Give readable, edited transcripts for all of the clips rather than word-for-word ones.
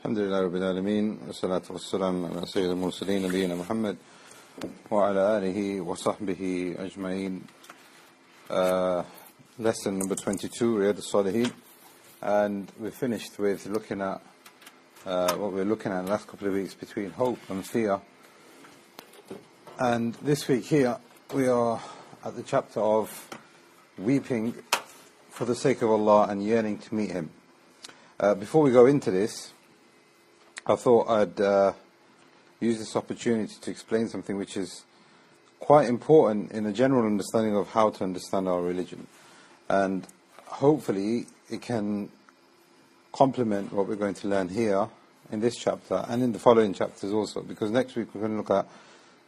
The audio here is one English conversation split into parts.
Alhamdulillah Rabbil Alameen, wassalatu wassalamu ala Sayyid al-Mursaleen, Nabiyyina Muhammad, wa ala alihi wa sahbihi ajma'een. Lesson number 22, Riyadh, as-Saaleheen. And we finished with looking at what we were looking at in the last couple of weeks between hope and fear. And this week here, we are at the chapter of weeping for the sake of Allah and yearning to meet Him. Before we go into this, I thought I'd use this opportunity to explain something which is quite important in a general understanding of how to understand our religion. And hopefully it can complement what we're going to learn here in this chapter and in the following chapters also, because next week we're going to look at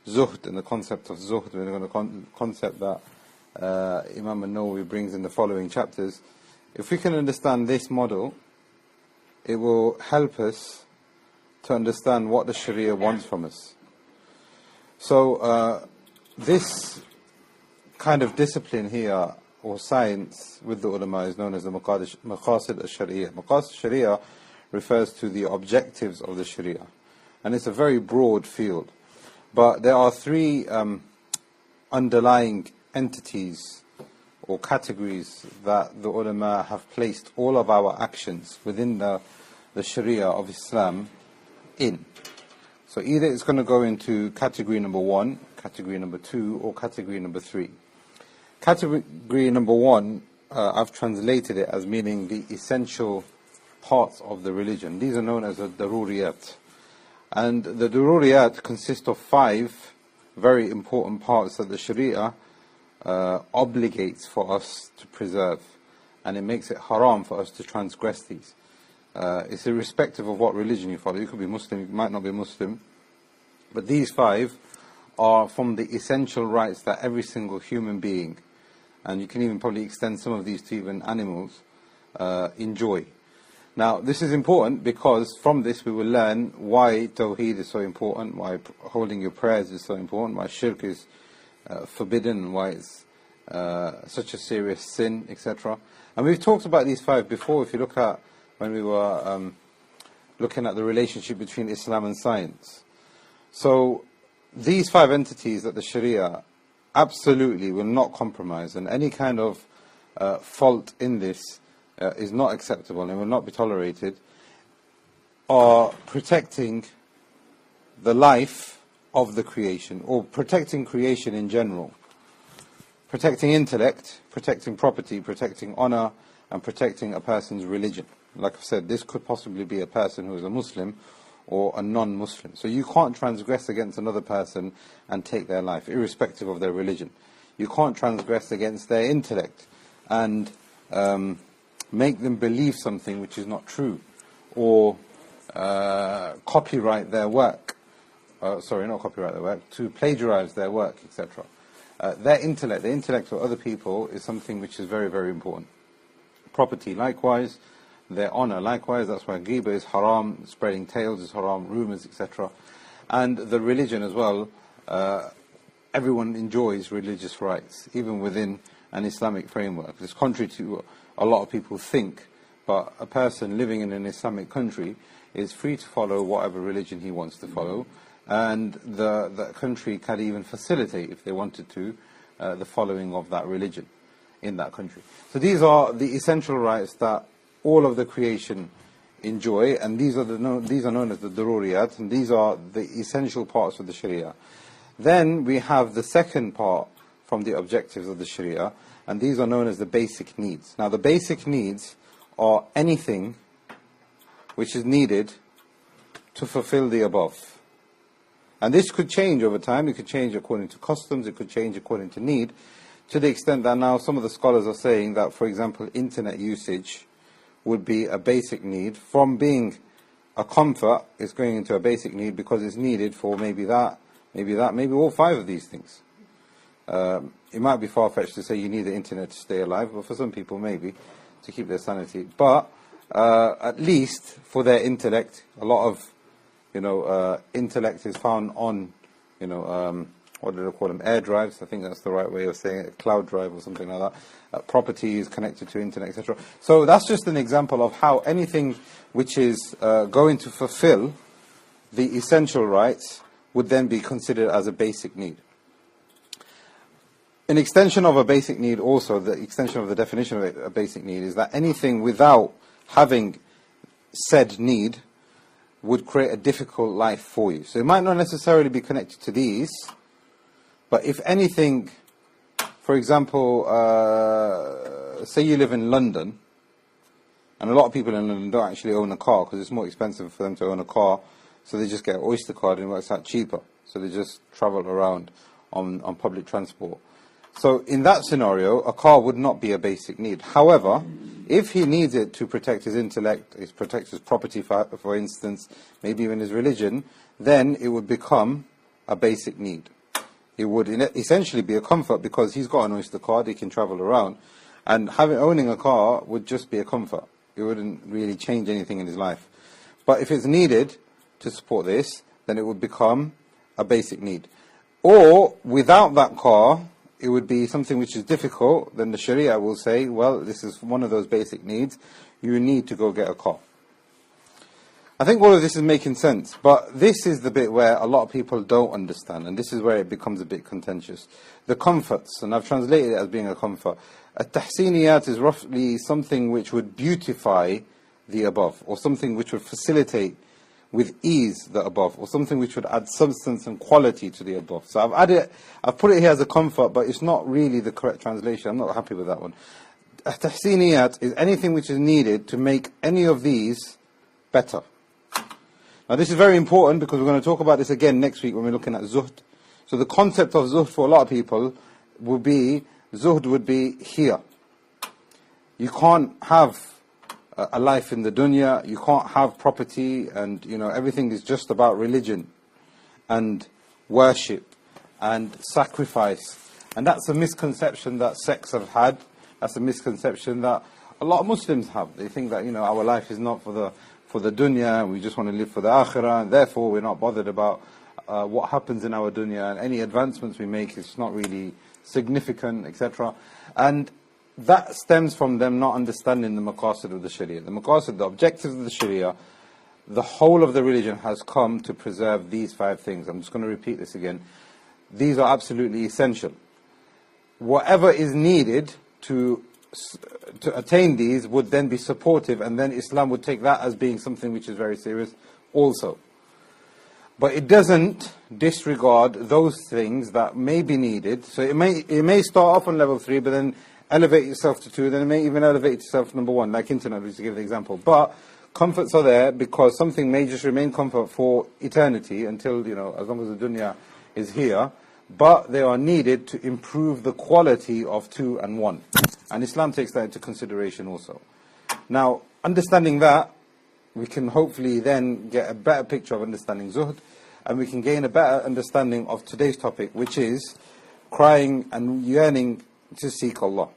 zuhd and the concept of zuhd. We're going to concept that Imam al-Nawawi brings in the following chapters. If we can understand this model, it will help us to understand what the Sharia wants from us. So this kind of discipline here, or science with the ulama, is known as the maqasid al-Sharia. Maqasid al-Sharia refers to the objectives of the Sharia, and it's a very broad field. But there are three underlying entities or categories that the ulama have placed all of our actions within the Sharia of Islam in. So either it's going to go into category number 1, category number 2, or category number 3. Category number 1, I've translated it as meaning the essential parts of the religion. These are known as the daruriyat. And the daruriyat consist of 5 very important parts that the Sharia obligates for us to preserve. And it makes it haram for us to transgress these. It's irrespective of what religion you follow. You could be Muslim, you might not be Muslim. But these 5 are from the essential rights that every single human being, and you can even probably extend some of these to even animals, enjoy. Now, this is important because from this we will learn why Tawheed is so important, why holding your prayers is so important, why Shirk is forbidden, why it's such a serious sin, etc. And we've talked about these 5 before. If you look at when we were looking at the relationship between Islam and science. So these 5 entities that the Sharia absolutely will not compromise, and any kind of fault in this is not acceptable and will not be tolerated, are protecting the life of the creation, or protecting creation in general. Protecting intellect, protecting property, protecting honor, and protecting a person's religion. Like I said, this could possibly be a person who is a Muslim or a non-Muslim. So you can't transgress against another person and take their life, irrespective of their religion. You can't transgress against their intellect and make them believe something which is not true, or copyright their work. Sorry, not copyright their work, to plagiarize their work, etc. Their intellect, the intellect of other people, is something which is very, very important. Property, likewise. Their honor, likewise. That's why ghibah is haram, spreading tales is haram, rumors, etc. And the religion as well. Everyone enjoys religious rights, even within an Islamic framework. It's contrary to a lot of people think, but a person living in an Islamic country is free to follow whatever religion he wants to follow, and the country can even facilitate, if they wanted to, the following of that religion in that country. So these are the essential rights that all of the creation enjoy, and these are known as the daruriyat, and these are the essential parts of the Sharia. Then we have the second part from the objectives of the Sharia, and these are known as the basic needs. Now, the basic needs are anything which is needed to fulfill the above. And this could change over time. It could change according to customs, it could change according to need, to the extent that now some of the scholars are saying that, for example, internet usage would be a basic need. From being a comfort, it's going into a basic need because it's needed for maybe maybe all 5 of these things. It might be far-fetched to say you need the internet to stay alive, but for some people maybe, to keep their sanity. But at least for their intellect, a lot of intellect is found on what do they call them, air drives, I think that's the right way of saying it, cloud drive or something like that, properties connected to internet, etc. So that's just an example of how anything which is going to fulfill the essential rights would then be considered as a basic need. An extension of a basic need also, the extension of the definition of a basic need, is that anything without having said need would create a difficult life for you. So it might not necessarily be connected to these, but if anything, for example, say you live in London, and a lot of people in London don't actually own a car because it's more expensive for them to own a car, so they just get an Oyster card and it works out cheaper. So they just travel around on public transport. So in that scenario, a car would not be a basic need. However, if he needs it to protect his intellect, protect his property, for instance, maybe even his religion, then it would become a basic need. It would essentially be a comfort because he's got an Oyster card, he can travel around, and owning a car would just be a comfort. It wouldn't really change anything in his life. But if it's needed to support this, then it would become a basic need. Or without that car, it would be something which is difficult, then the Sharia will say, well, this is one of those basic needs, you need to go get a car. I think all of this is making sense, but this is the bit where a lot of people don't understand, and this is where it becomes a bit contentious. The comforts, and I've translated it as being a comfort. At-tahsiniyat is roughly something which would beautify the above, or something which would facilitate with ease the above, or something which would add substance and quality to the above. So I've put it here as a comfort, but it's not really the correct translation. I'm not happy with that one. Tahsiniyat is anything which is needed to make any of these better. Now this is very important because we're going to talk about this again next week when we're looking at zuhd. So the concept of zuhd for a lot of people would be, zuhd would be here. You can't have a life in the dunya, you can't have property, and everything is just about religion and worship and sacrifice. And that's a misconception that sects have had. That's a misconception that a lot of Muslims have. They think that our life is not for the dunya, and we just want to live for the akhirah, and therefore we're not bothered about what happens in our dunya, and any advancements we make is not really significant, etc. And that stems from them not understanding the maqasid of the Sharia. The maqasid, the objectives of the Sharia, the whole of the religion has come to preserve these 5 things. I'm just going to repeat this again. These are absolutely essential. Whatever is needed to attain these would then be supportive, and then Islam would take that as being something which is very serious also. But it doesn't disregard those things that may be needed. So it may start off on level 3, but then elevate yourself to 2, then it may even elevate yourself to number 1, like internet, just to give the example. But comforts are there because something may just remain comfort for eternity until, as long as the dunya is here. But they are needed to improve the quality of 2 and 1. And Islam takes that into consideration also. Now, understanding that, we can hopefully then get a better picture of understanding zuhd, and we can gain a better understanding of today's topic, which is crying and yearning to seek Allah.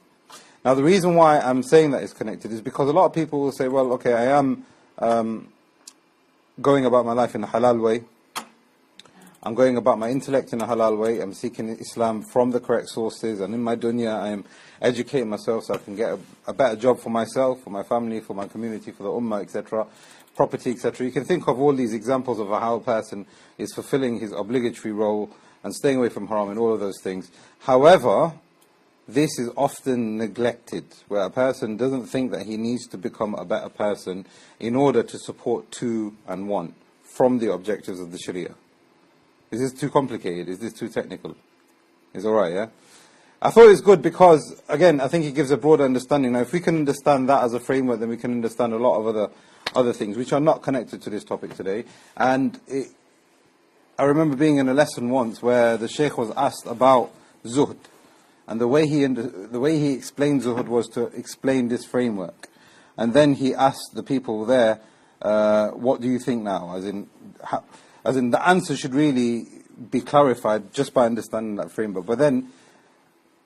Now, the reason why I'm saying that is connected is because a lot of people will say, well, okay, I am going about my life in a halal way. I'm going about my intellect in a halal way. I'm seeking Islam from the correct sources. And in my dunya, I am educating myself so I can get a better job for myself, for my family, for my community, for the ummah, etc., property, etc. You can think of all these examples of how a person is fulfilling his obligatory role and staying away from haram and all of those things. However, this is often neglected, where a person doesn't think that he needs to become a better person in order to support 2 and 1 from the objectives of the Sharia. Is this too complicated? Is this too technical? It's alright, yeah? I thought it's good because, again, I think it gives a broader understanding. Now, if we can understand that as a framework, then we can understand a lot of other things which are not connected to this topic today. And I remember being in a lesson once where the Shaykh was asked about zuhd. And the way he explained zuhd was to explain this framework. And then he asked the people there, what do you think now? As in the answer should really be clarified just by understanding that framework. But then,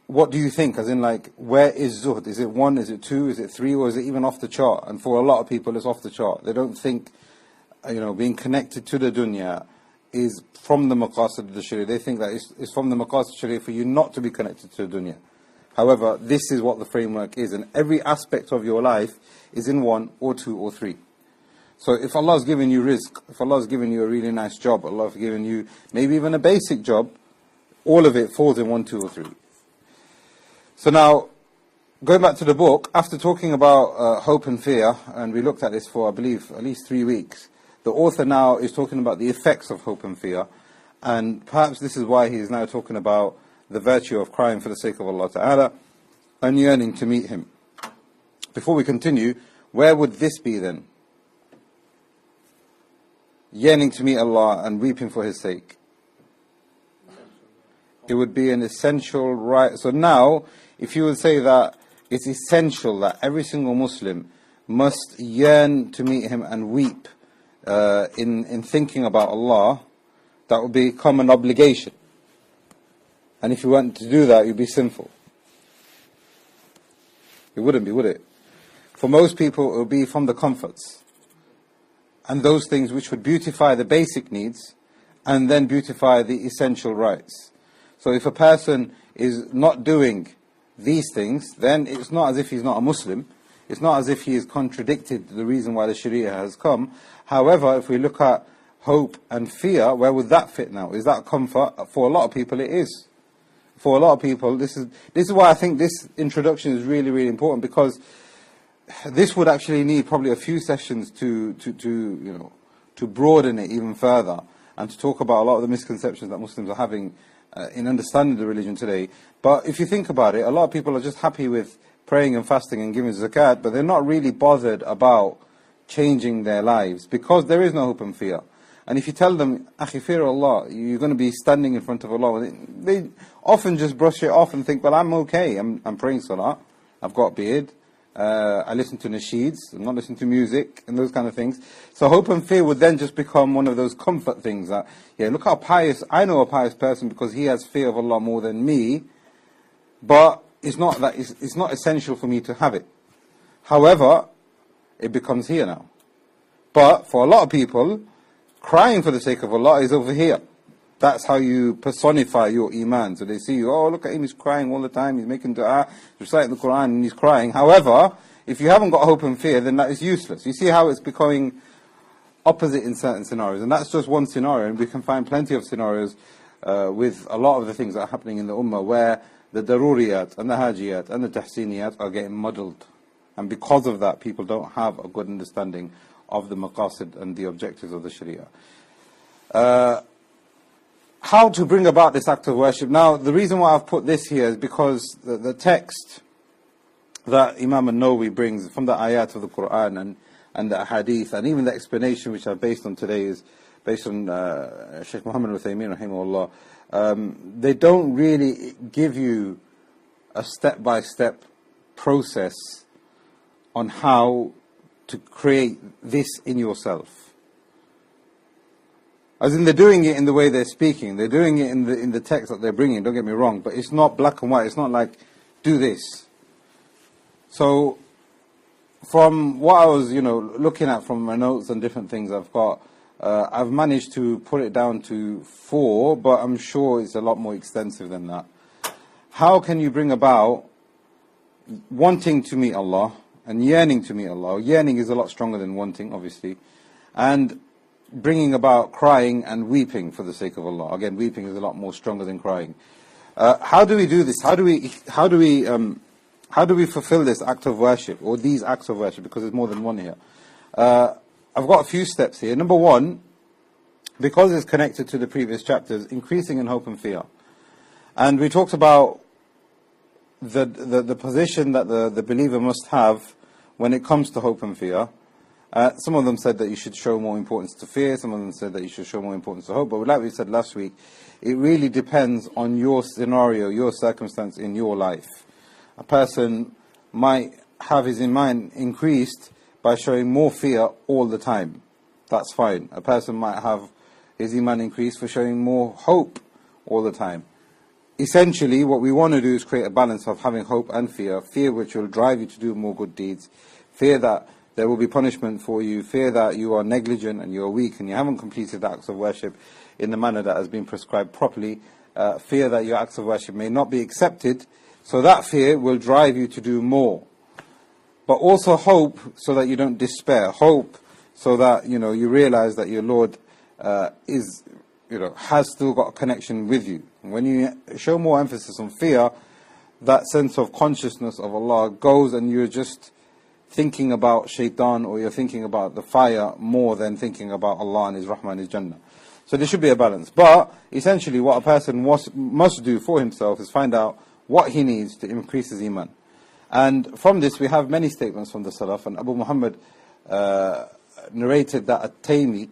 what do you think? As in, like, where is zuhd? Is it 1, is it 2, is it 3, or is it even off the chart? And for a lot of people, it's off the chart. They don't think, being connected to the dunya is from the maqasid of the Sharia. They think that it's from the maqasid of the Sharia for you not to be connected to the dunya. However, this is what the framework is, and every aspect of your life is in one or two or three. So if Allah has given you rizq, if Allah has given you a really nice job, Allah has given you maybe even a basic job, all of it falls in 1, 2 or 3. So now, going back to the book, after talking about hope and fear, and we looked at this for, I believe, at least 3 weeks, the author now is talking about the effects of hope and fear, and perhaps this is why he is now talking about the virtue of crying for the sake of Allah Ta'ala and yearning to meet Him. Before we continue, where would this be then? Yearning to meet Allah and weeping for His sake. It would be an essential right. So now, if you would say that it's essential that every single Muslim must yearn to meet Him and weep in thinking about Allah, that would become an obligation. And if you weren't to do that, you'd be sinful. It wouldn't be, would it? For most people, it would be from the comforts and those things which would beautify the basic needs and then beautify the essential rights. So if a person is not doing these things, then it's not as if he's not a Muslim. It's not as if he has contradicted the reason why the Sharia has come. However, if we look at hope and fear, where would that fit now? Is that comfort? For a lot of people, it is. For a lot of people, this is why I think this introduction is really, really important, because this would actually need probably a few sessions to broaden it even further and to talk about a lot of the misconceptions that Muslims are having in understanding the religion today. But if you think about it, a lot of people are just happy with praying and fasting and giving zakat, but they're not really bothered about changing their lives because there is no hope and fear. And if you tell them, Akhi, fear Allah, you're going to be standing in front of Allah, they often just brush it off and think, well, I'm okay, I'm praying salah, I've got a beard, I listen to nasheeds, I'm not listening to music, and those kind of things. So hope and fear would then just become one of those comfort things that, yeah, look how pious, I know a pious person because he has fear of Allah more than me, but it's not that, it's not essential for me to have it. However, it becomes here now. But for a lot of people, crying for the sake of Allah is over here. That's how you personify your iman. So they see you, oh, look at him, he's crying all the time, he's making dua, reciting the Quran and he's crying. However, if you haven't got hope and fear, then that is useless. You see how it's becoming opposite in certain scenarios. And that's just one scenario, and we can find plenty of scenarios with a lot of the things that are happening in the ummah where the daruriyat and the hajiyat and the tahsiniyat are getting muddled. And because of that, people don't have a good understanding of the maqasid and the objectives of the Sharia. How to bring about this act of worship? Now, the reason why I've put this here is because the text that Imam al-Nawawi brings from the ayat of the Quran and the hadith, and even the explanation which I've based on today is based on Shaykh Muhammad al-Uthaymeen rahimahullah. They don't really give you a step-by-step process on how to create this in yourself. As in, they're doing it in the way they're speaking. They're doing it in the text that they're bringing, don't get me wrong. But it's not black and white. It's not like, do this. So, from what I was, looking at from my notes and different things I've got, I've managed to put it down to 4, but I'm sure it's a lot more extensive than that. How can you bring about wanting to meet Allah and yearning to meet Allah? Yearning is a lot stronger than wanting, obviously. And bringing about crying and weeping for the sake of Allah. Again, weeping is a lot more stronger than crying. How do we do this? How do we fulfill this act of worship, or these acts of worship? Because there's more than one here. I've got a few steps here. Number 1, because it's connected to the previous chapters, increasing in hope and fear. And we talked about the position that the believer must have when it comes to hope and fear. Some of them said that you should show more importance to fear. Some of them said that you should show more importance to hope. But like we said last week, it really depends on your scenario, your circumstance in your life. A person might have his iman increased by showing more fear all the time. That's fine. A person might have his iman increased for showing more hope all the time. Essentially, what we want to do is create a balance of having hope and fear. Fear which will drive you to do more good deeds. Fear that there will be punishment for you. Fear that you are negligent and you are weak and you haven't completed the acts of worship. in the manner that has been prescribed properly. Fear that your acts of worship may not be accepted, so that fear will drive you to do more. But also hope, so that you don't despair. Hope, so that you realize that your Lord has still got a connection with you. When you show more emphasis on fear, that sense of consciousness of Allah goes, and you're just thinking about shaitan, or you're thinking about the fire more than thinking about Allah and His Rahmah and His Jannah. So there should be a balance. But essentially what a person must do for himself is find out what he needs to increase his iman. And from this we have many statements from the Salaf, and Abu Muhammad narrated that At-Taymi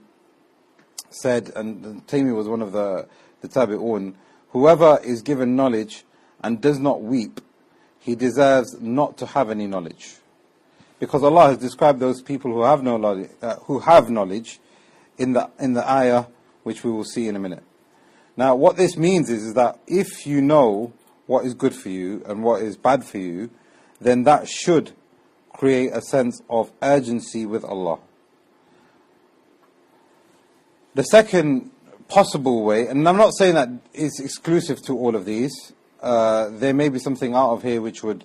said, and Taymi was one of the Tabi'un, whoever is given knowledge and does not weep, he deserves not to have any knowledge. Because Allah has described those people who have knowledge in the ayah, which we will see in a minute. Now what this means is that if you know what is good for you and what is bad for you, then that should create a sense of urgency with Allah. The second possible way, and I'm not saying that it's exclusive to all of these, there may be something out of here which would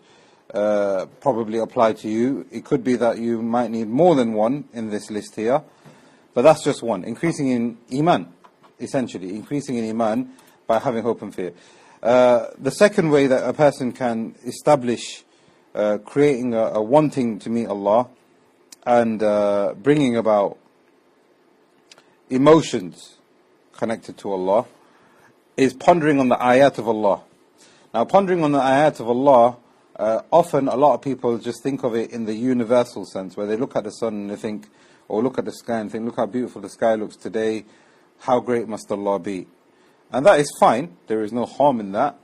probably apply to you. It could be that you might need more than one in this list here, but that's just one. Increasing in iman, essentially. Increasing in iman by having hope and fear. The second way that a person can establish creating a wanting to meet Allah and bringing about emotions connected to Allah is pondering on the ayat of Allah. Now pondering on the ayat of Allah, often a lot of people just think of it in the universal sense, where they look at the sun and they think, or look at the sky and think, look how beautiful the sky looks today, how great must Allah be. And that is fine, there is no harm in that.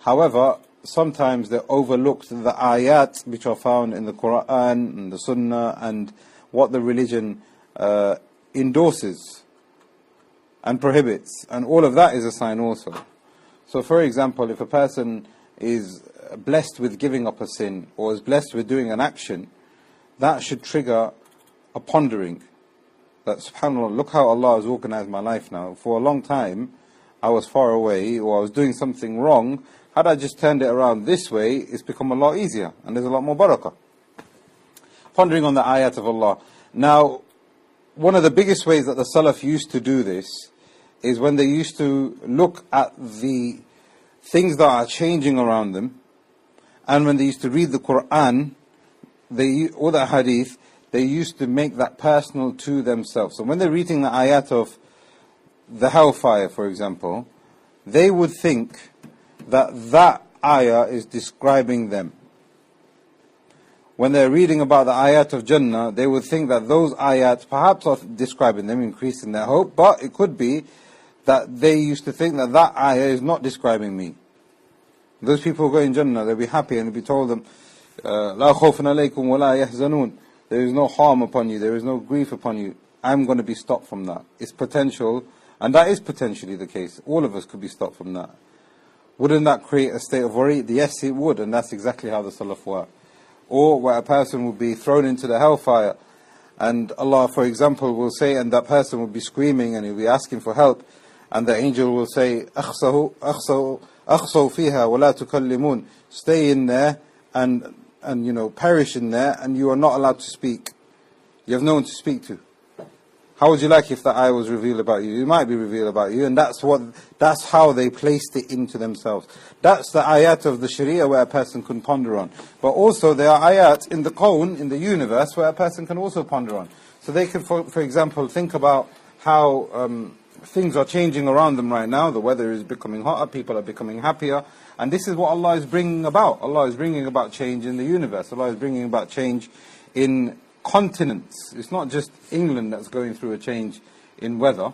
However, sometimes they overlook the ayat which are found in the Quran and the Sunnah and what the religion endorses and prohibits. And all of that is a sign also. So for example, if a person is blessed with giving up a sin, or is blessed with doing an action, that should trigger a pondering. That subhanAllah, look how Allah has organized my life now. For a long time, I was far away, or I was doing something wrong. Had I just turned it around this way, it's become a lot easier, and there's a lot more barakah. Pondering on the ayat of Allah. Now, one of the biggest ways that the Salaf used to do this is when they used to look at the things that are changing around them, and when they used to read the Quran, or the hadith, they used to make that personal to themselves. So when they're reading the ayat of the hellfire, for example, they would think that ayah is describing them. When they're reading about the ayat of Jannah, they would think that those ayat perhaps are describing them, increasing their hope, but it could be that they used to think that ayah is not describing me. Those people who go in Jannah, they'll be happy, and they'll be told them, لا خوف عليكم ولا يحزنون. There is no harm upon you, there is no grief upon you. I'm going to be stopped from that. It's potential, and that is potentially the case. All of us could be stopped from that. Wouldn't that create a state of worry? Yes, it would, and that's exactly how the Salaf were. Or where a person would be thrown into the hellfire, and Allah, for example, will say, and that person will be screaming and he'll be asking for help, and the angel will say, أخسوا فيها ولا تكلمون. Stay in there and perish in there, and you are not allowed to speak. You have no one to speak to. How would you like if that ayah was revealed about you? It might be revealed about you, and that's how they placed it into themselves. That's the ayat of the Sharia where a person can ponder on. But also there are ayat in the Qawn, in the universe, where a person can also ponder on. So they can, for example, think about how things are changing around them right now. The weather is becoming hotter, people are becoming happier, and this is what Allah is bringing about. Allah is bringing about change in the universe. Allah is bringing about change in continents. It's not just England that's going through a change in weather.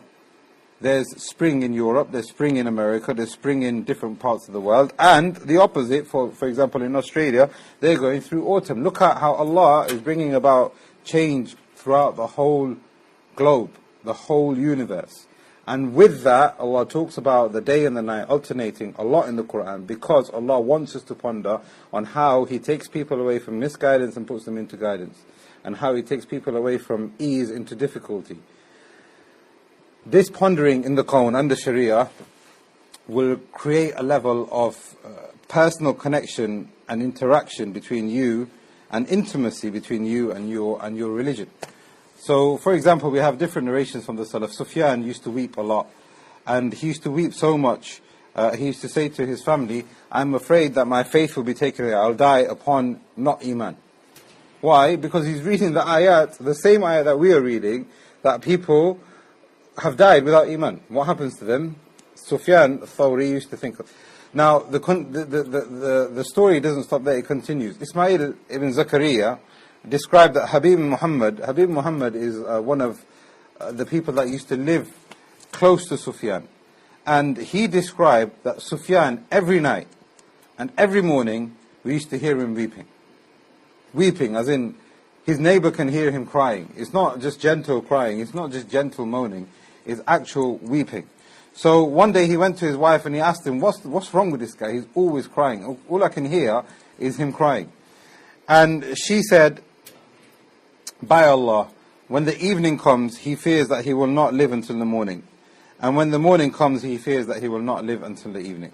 There's spring in Europe, there's spring in America, there's spring in different parts of the world, and the opposite, for example in Australia, they're going through autumn. Look at how Allah is bringing about change throughout the whole globe, the whole universe. And with that, Allah talks about the day and the night alternating a lot in the Quran, because Allah wants us to ponder on how He takes people away from misguidance and puts them into guidance, and how He takes people away from ease into difficulty. this pondering in the Qawn and the Sharia will create a level of personal connection and interaction between you, and intimacy between you and your religion. So, for example, we have different narrations from the Salaf. Sufyan used to weep a lot, and he used to weep so much. He used to say to his family, "I'm afraid that my faith will be taken away. I'll die upon not Iman." Why? Because he's reading the ayat, the same ayat that we are reading, that people have died without Iman. What happens to them? Sufyan Thawri used to think of. Now, the story doesn't stop there, it continues. Ismail ibn Zakaria described that Habib Muhammad is one of the people that used to live close to Sufyan. And he described that Sufyan, every night and every morning, we used to hear him weeping. Weeping, as in, his neighbor can hear him crying. It's not just gentle crying, it's not just gentle moaning, it's actual weeping. So one day he went to his wife and he asked him, what's wrong with this guy? He's always crying. All I can hear is him crying. And she said, by Allah, when the evening comes, he fears that he will not live until the morning. And when the morning comes, he fears that he will not live until the evening.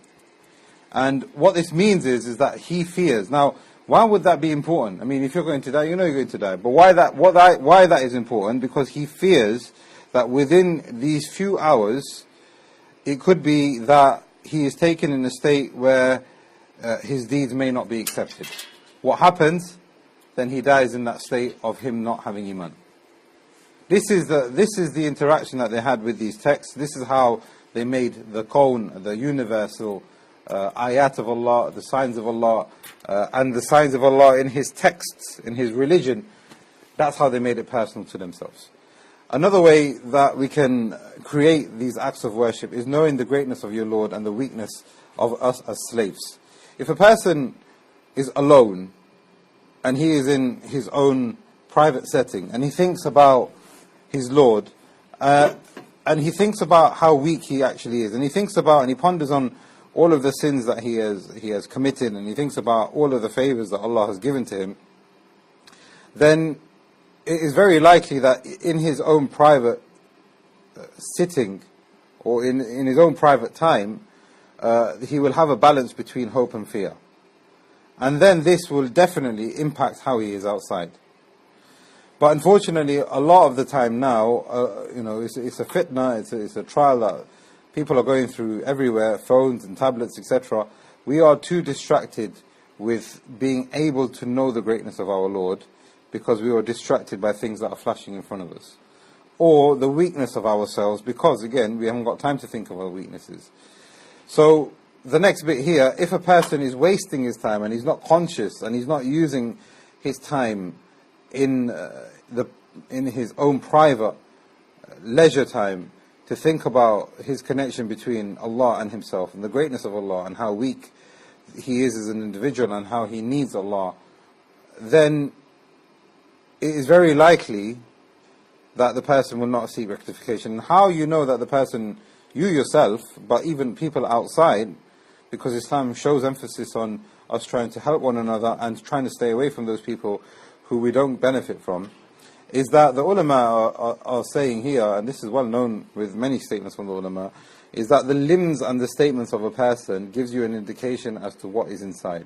And what this means is that he fears. Now, why would that be important? I mean, if you're going to die, you know you're going to die. But why that is important? Because he fears that within these few hours, it could be that he is taken in a state where his deeds may not be accepted. What happens? Then he dies in that state of him not having Iman. This is the interaction that they had with these texts. This is how they made the Qawn, the universal ayat of Allah, the signs of Allah, and the signs of Allah in His texts, in His religion. That's how they made it personal to themselves. Another way that we can create these acts of worship is knowing the greatness of your Lord and the weakness of us as slaves. If a person is alone and he is in his own private setting and he thinks about his Lord and he thinks about how weak he actually is, and he thinks about and he ponders on all of the sins that he has committed, and he thinks about all of the favors that Allah has given to him, then it is very likely that in his own private sitting, or in his own private time, he will have a balance between hope and fear. And then this will definitely impact how he is outside. But unfortunately, a lot of the time now, it's a fitna, it's a trial that people are going through everywhere, phones and tablets, etc. We are too distracted with being able to know the greatness of our Lord, because we are distracted by things that are flashing in front of us. Or the weakness of ourselves, because again, we haven't got time to think of our weaknesses. So, the next bit here, if a person is wasting his time and he's not conscious and he's not using his time in his own private leisure time to think about his connection between Allah and himself and the greatness of Allah and how weak he is as an individual and how he needs Allah, then it is very likely that the person will not seek rectification. And how you know that the person, you yourself, but even people outside, because Islam shows emphasis on us trying to help one another and trying to stay away from those people who we don't benefit from, is that the ulama are saying here, and this is well known with many statements from the ulama, is that the limbs and the statements of a person gives you an indication as to what is inside.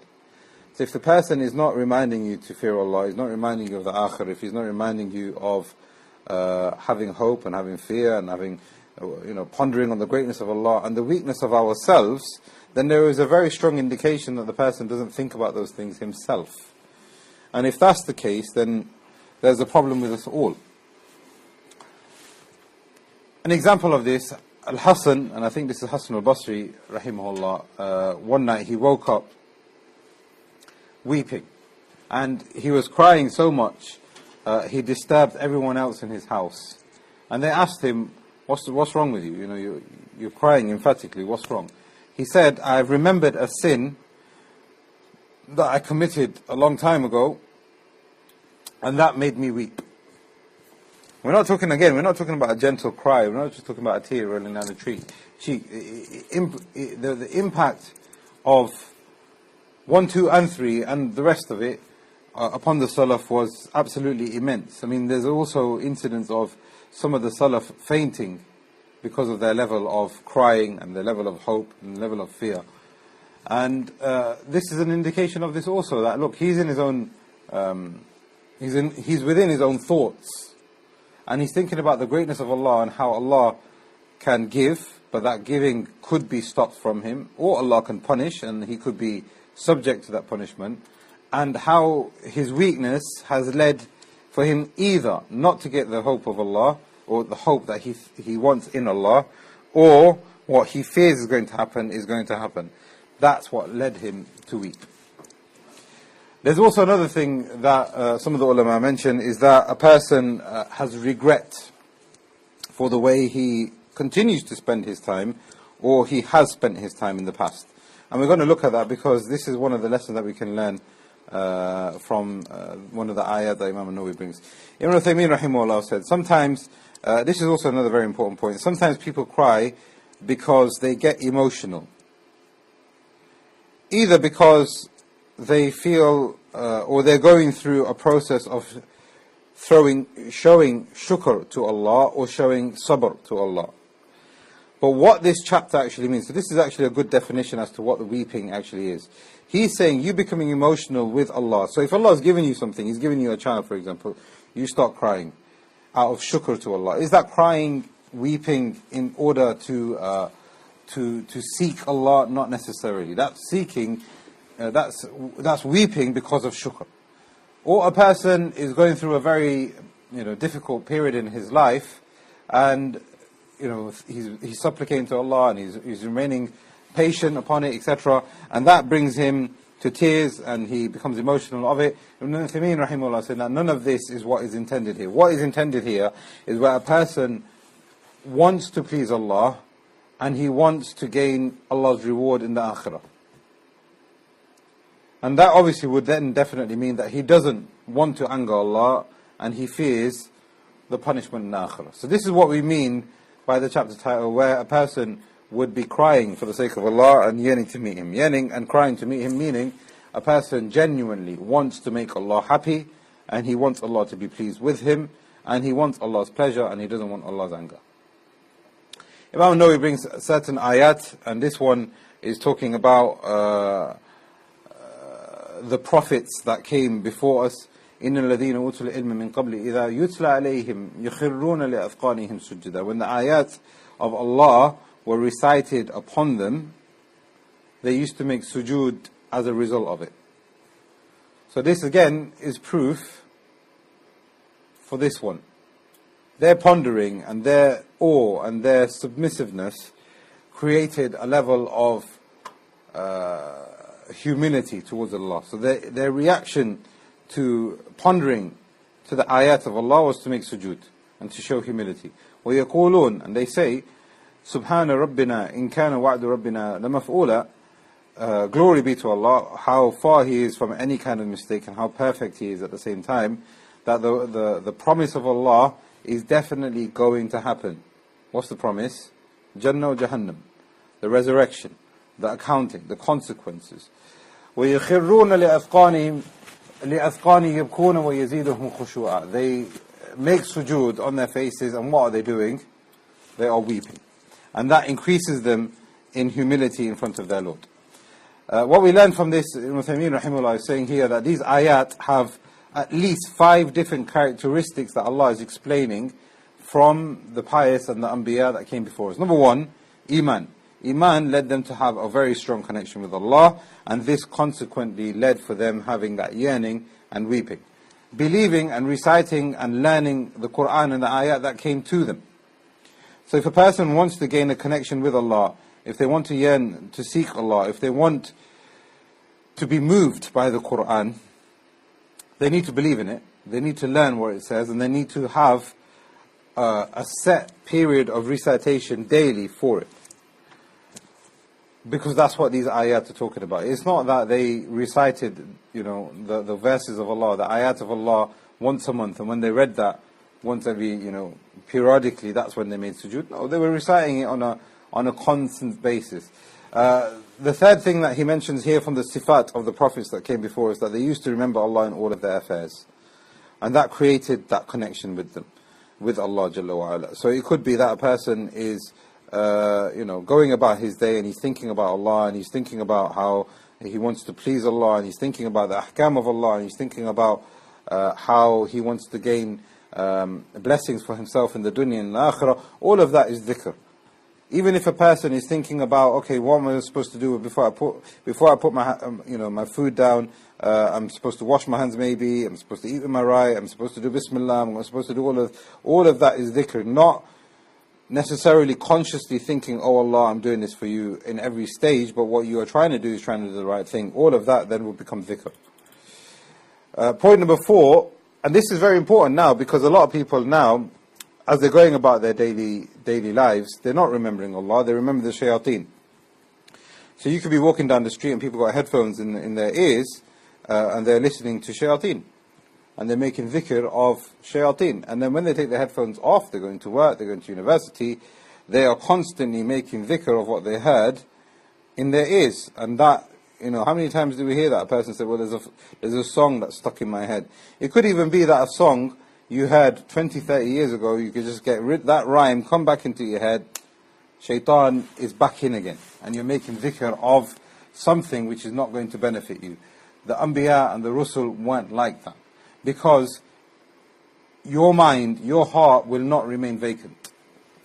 So if the person is not reminding you to fear Allah, is not reminding you of the akhir, if he's not reminding you of having hope and having fear and having, pondering on the greatness of Allah and the weakness of ourselves, then there is a very strong indication that the person doesn't think about those things himself. And if that's the case, then there's a problem with us all. An example of this, Al-Hasan, and I think this is Hasan al-Basri, rahimahullah, one night he woke up weeping, and he was crying so much he disturbed everyone else in his house. And they asked him, what's wrong with you? You're crying emphatically, what's wrong? He said, I've remembered a sin that I committed a long time ago, and that made me weep. We're not talking about a gentle cry, we're not just talking about a tear rolling down the cheek. The impact of 1, 2 and 3 and the rest of it upon the Salaf was absolutely immense. I mean, there's also incidents of some of the Salaf fainting because of their level of crying and their level of hope and level of fear. And this is an indication of this also, that look, he's in his own, he's within his own thoughts, and he's thinking about the greatness of Allah and how Allah can give, but that giving could be stopped from him, or Allah can punish and he could be subject to that punishment, and how his weakness has led for him either not to get the hope of Allah, or the hope that he wants in Allah, or what he fears is going to happen is going to happen. That's what led him to weep. There's also another thing that some of the ulama mention, is that a person has regret for the way he continues to spend his time, or he has spent his time in the past. And we're going to look at that because this is one of the lessons that we can learn from one of the ayat that Imam An-Nawawi brings. Ibn Uthaymeen rahimahullah said, sometimes, this is also another very important point, sometimes people cry because they get emotional. Either because they feel, or they're going through a process of showing shukr to Allah, or showing sabr to Allah. But what this chapter actually means, so this is actually a good definition as to what the weeping actually is. He's saying you becoming emotional with Allah. So if Allah has given you something, He's given you a child, for example, you start crying out of shukr to Allah. Is that crying, weeping in order to seek Allah? Not necessarily. That's seeking, that's weeping because of shukr. Or a person is going through a very difficult period in his life, and he's supplicating to Allah, and he's remaining patient upon it, etc. And that brings him to tears, and he becomes emotional of it. Ibn Uthaymeen rahimahullah said that none of this is what is intended here. What is intended here is where a person wants to please Allah, and he wants to gain Allah's reward in the akhirah. And that obviously would then definitely mean that he doesn't want to anger Allah, and he fears the punishment in the akhirah. So this is what we mean by the chapter title, where a person would be crying for the sake of Allah and yearning to meet Him. Yearning and crying to meet Him, meaning a person genuinely wants to make Allah happy, and he wants Allah to be pleased with him, and he wants Allah's pleasure, and he doesn't want Allah's anger. Imam Nawawi brings certain ayat, and this one is talking about the prophets that came before us. إِنَّ الَّذِينَ أُوتُوا الْعِلْمَ مِنْ قَبْلِ إِذَا يُتْلَى عَلَيْهِمْ يُخِرُّونَ لِأَذْقَانِهِمْ سُجُّدًا. When the ayat of Allah were recited upon them, they used to make sujood as a result of it. So this again is proof for this one. Their pondering and their awe and their submissiveness created a level of humility towards Allah. So their reaction to pondering to the ayat of Allah was to make sujood and to show humility. وَيَقُولُونَ, and they say, سُبْحَانَ رَبِّنَا إِن كَانَ وَعْدُ رَبِّنَا لَمَفْعُولًا. Glory be to Allah, how far He is from any kind of mistake, and how perfect He is at the same time, that the promise of Allah is definitely going to happen. What's the promise? Jannah or Jahannam, the resurrection, the accounting, the consequences. وَيَخِرُّونَ لِأَذْقَانِهِمْ يَبْكُونَ وَيَزِيدُهُمْ خُشُوعًا. They make sujood on their faces, and what are they doing? They are weeping. And that increases them in humility in front of their Lord. What we learn from this, Ibn Uthaymeen rahimahullah is saying here that these ayat have at least 5 different characteristics that Allah is explaining from the pious and the Anbiya that came before us. Number 1, Iman. Iman led them to have a very strong connection with Allah, and this consequently led for them having that yearning and weeping. Believing and reciting and learning the Quran and the ayat that came to them. So if a person wants to gain a connection with Allah, if they want to yearn to seek Allah, if they want to be moved by the Quran, they need to believe in it, they need to learn what it says, and they need to have a set period of recitation daily for it. Because that's what these ayat are talking about. It's not that they recited, the verses of Allah, the ayat of Allah once a month, and when they read that once every, periodically, that's when they made sujood. No, they were reciting it on a constant basis. The third thing that he mentions here from the sifat of the prophets that came before us, that they used to remember Allah in all of their affairs. And that created that connection with them. with Allah Jalla wa Ala. So it could be that a person is going about his day and he's thinking about Allah, and he's thinking about how he wants to please Allah, and he's thinking about the ahkam of Allah, and he's thinking about how he wants to gain blessings for himself in the dunya and the akhirah. All of that is dhikr. Even if a person is thinking about, okay, what am I supposed to do before I put my my food down? I'm supposed to wash my hands, maybe. I'm supposed to eat with my right. I'm supposed to do Bismillah. I'm supposed to do all of that is dhikr. Not necessarily consciously thinking, oh Allah, I'm doing this for you in every stage. But what you are trying to do is trying to do the right thing. All of that then will become dhikr. Point number 4, and this is very important now, because a lot of people now, as they're going about their daily lives, they're not remembering Allah, they remember the shayateen. So you could be walking down the street and people got headphones in their ears, and they're listening to shayateen. And they're making dhikr of shayateen. And then when they take their headphones off, they're going to work, they're going to university, they are constantly making dhikr of what they heard in their ears. And that, how many times do we hear that? A person said, well, there's a song that's stuck in my head. It could even be that a song you heard 20, 30 years ago, you could just get rid that rhyme, come back into your head, shaitan is back in again. And you're making dhikr of something which is not going to benefit you. The Anbiya and the Rusul weren't like that. Because your mind, your heart will not remain vacant.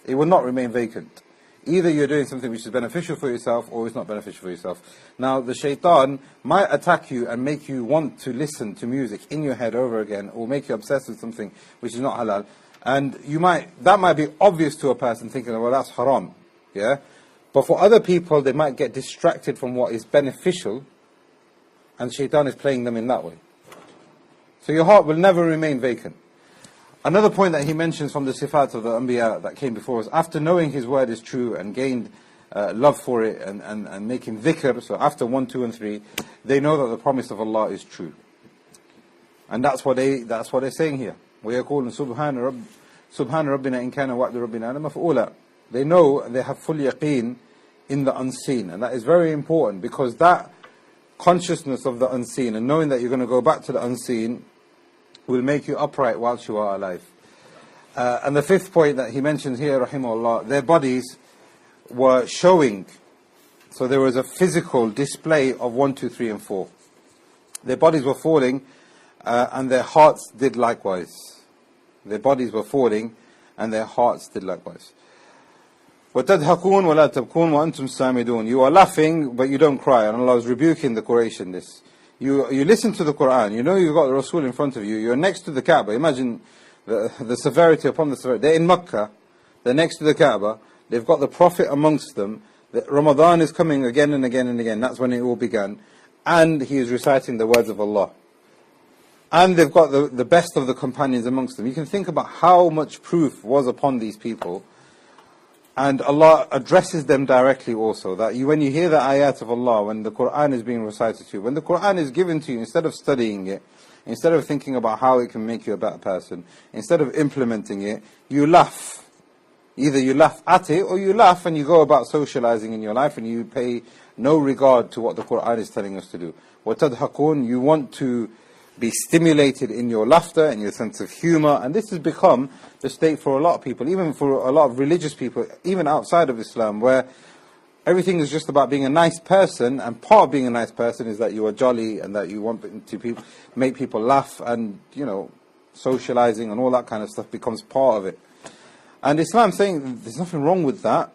It will not remain vacant. Either you're doing something which is beneficial for yourself, or it's not beneficial for yourself. Now, the shaitan might attack you and make you want to listen to music in your head over again, or make you obsessed with something which is not halal. And that might be obvious to a person thinking, well, that's haram. Yeah? But for other people, they might get distracted from what is beneficial, and shaitan is playing them in that way. So your heart will never remain vacant. Another point that he mentions from the sifat of the Anbiya that came before us, after knowing his word is true and gained love for it and making dhikr, so after 1, 2 and 3, they know that the promise of Allah is true. And that's what they're saying here. وَيَقُولُ سُبْحَانَ رَبِّنَا إِنْ كَانَ وَعْدُ رَبِّنَا لَمَفْعُولًا. They know, they have full yaqeen in the unseen. And that is very important, because that consciousness of the unseen and knowing that you're going to go back to the unseen will make you upright whilst you are alive. And the 5th point that he mentions here, rahimahullah, their bodies were showing. So there was a physical display of 1, 2, 3 and 4. Their bodies were falling, and their hearts did likewise. Their bodies were falling, and their hearts did likewise. وَتَدْهَقُونَ وَلَا تَبْكُونَ وَأَنْتُمْ سَامِدُونَ. You are laughing, but you don't cry. And Allah is rebuking the Quraysh in this. You listen to the Quran, you've got the Rasul in front of you, you're next to the Kaaba. Imagine the severity upon the severity. They're in Makkah, they're next to the Kaaba, they've got the Prophet amongst them, Ramadan is coming again and again and again, that's when it all began, and he is reciting the words of Allah. And they've got the best of the companions amongst them. You can think about how much proof was upon these people. And Allah addresses them directly also, that when you hear the ayat of Allah, when the Quran is being recited to you, when the Quran is given to you, instead of studying it, instead of thinking about how it can make you a better person, instead of implementing it, you laugh. Either you laugh at it, or you laugh and you go about socializing in your life and you pay no regard to what the Quran is telling us to do. وَتَدْهَقُونَ. You want to be stimulated in your laughter and your sense of humor, and this has become the state for a lot of people, even for a lot of religious people, even outside of Islam, where everything is just about being a nice person, and part of being a nice person is that you are jolly and that you want to make people laugh, and socializing and all that kind of stuff becomes part of it. And Islam is saying there's nothing wrong with that,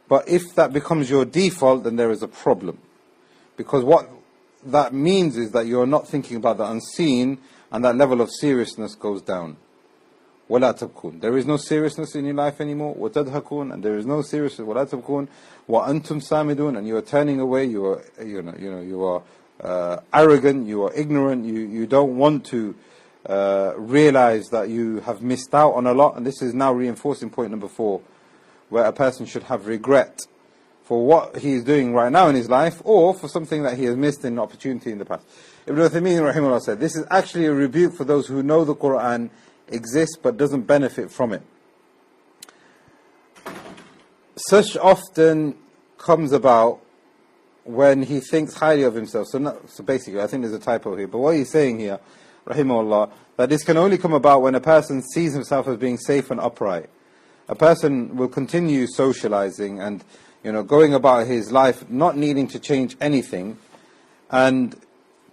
but if that becomes your default, then there is a problem, because what that means is that you're not thinking about the unseen, and that level of seriousness goes down. وَلَا تَبْكُونَ. There is no seriousness in your life anymore. وَتَدْهَكُونَ. And there is no seriousness. وَلَا تَبْكُونَ. وَأَنْتُمْ سَامِدُونَ. And you are turning away. You are arrogant. You are ignorant. You don't want to realize that you have missed out on a lot. And this is now reinforcing point number 4, where a person should have regret for what he is doing right now in his life, or for something that he has missed in an opportunity in the past. Ibn Uthaymeen rahimahullah said, this is actually a rebuke for those who know the Quran exists but doesn't benefit from it. Such often comes about when he thinks highly of himself. So basically, I think there's a typo here, but what he's saying here, rahimahullah, that this can only come about when a person sees himself as being safe and upright. A person will continue socializing and, going about his life not needing to change anything. And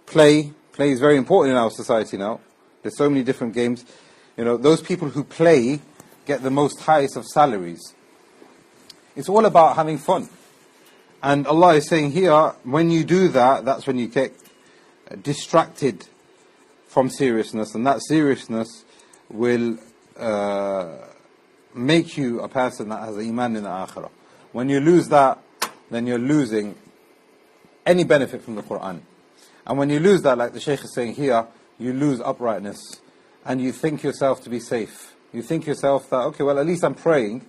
play is very important in our society now. There's so many different games. Those people who play get the most highest of salaries. It's all about having fun. And Allah is saying here, when you do that, that's when you get distracted from seriousness, and that seriousness will make you a person that has iman in the akhirah. When you lose that, then you're losing any benefit from the Quran. And when you lose that, like the Shaykh is saying here, you lose uprightness, and you think yourself to be safe. You think yourself that, okay, well, at least I'm praying,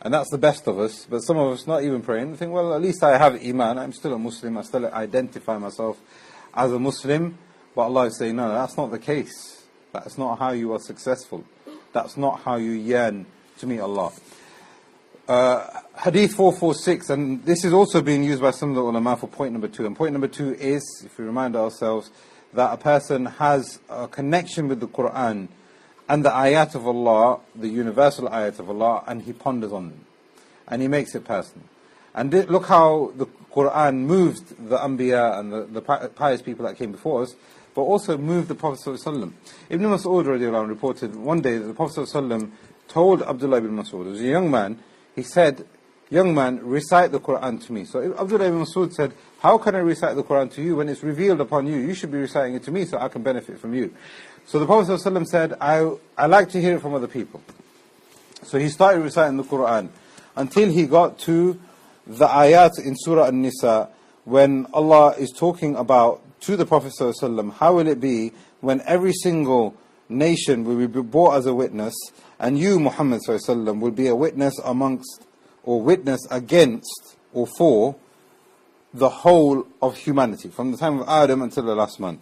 and that's the best of us. But some of us not even praying, they think, well, at least I have iman, I'm still a Muslim, I still identify myself as a Muslim. But Allah is saying, no, that's not the case. That's not how you are successful. That's not how you yearn to meet Allah. Hadith 446, and this is also being used by some of the ulama for point number 2. And point number 2 is, if we remind ourselves, that a person has a connection with the Quran and the ayat of Allah, the universal ayat of Allah, and he ponders on them. And he makes it personal. And look how the Quran moved the Anbiya and the pious people that came before us, but also moved the Prophet ﷺ. Ibn Mas'ud radiallahu anhu reported one day that the Prophet ﷺ told Abdullah ibn Mas'ud, he was a young man, he said, young man, recite the Quran to me. So Abdullah ibn Mas'ud said, how can I recite the Quran to you when it's revealed upon you? You should be reciting it to me so I can benefit from you. So the Prophet ﷺ said, I like to hear it from other people. So he started reciting the Quran until he got to the ayat in Surah An-Nisa when Allah is talking about to the Prophet ﷺ, how will it be when every single nation will be brought as a witness, and you, Muhammad ﷺ, will be a witness amongst, or witness against, or for the whole of humanity, from the time of Adam until the last man.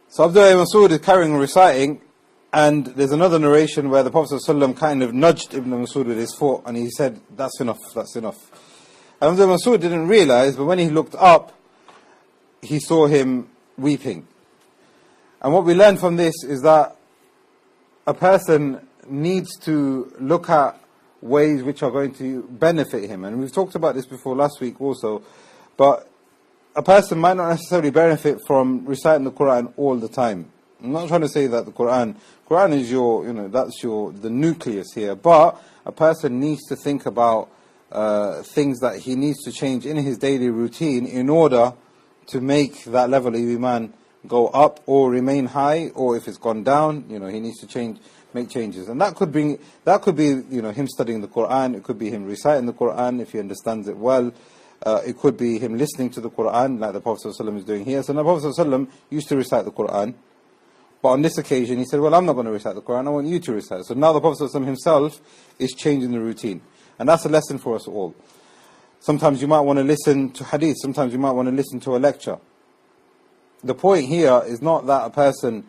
So Abdullah ibn Mas'ud is carrying on reciting, and there's another narration where the Prophet ﷺ kind of nudged Ibn Mas'ud with his foot, and he said, that's enough, that's enough. And Ibn Mas'ud didn't realize, but when he looked up, he saw him weeping. And what we learn from this is that a person needs to look at ways which are going to benefit him. And we've talked about this before last week also, but a person might not necessarily benefit from reciting the Quran all the time. I'm not trying to say that the Quran is that's the nucleus here, but a person needs to think about things that he needs to change in his daily routine in order to make that level of iman go up or remain high, or if it's gone down, he needs to make changes. And that could be him studying the Quran, it could be him reciting the Quran if he understands it well, it could be him listening to the Quran like the Prophet ﷺ is doing here. So the Prophet ﷺ used to recite the Quran, but on this occasion he said, well, I'm not going to recite the Quran, I want you to recite it. So now the Prophet ﷺ himself is changing the routine. And that's a lesson for us all. Sometimes you might want to listen to hadith, sometimes you might want to listen to a lecture. The point here is not that a person,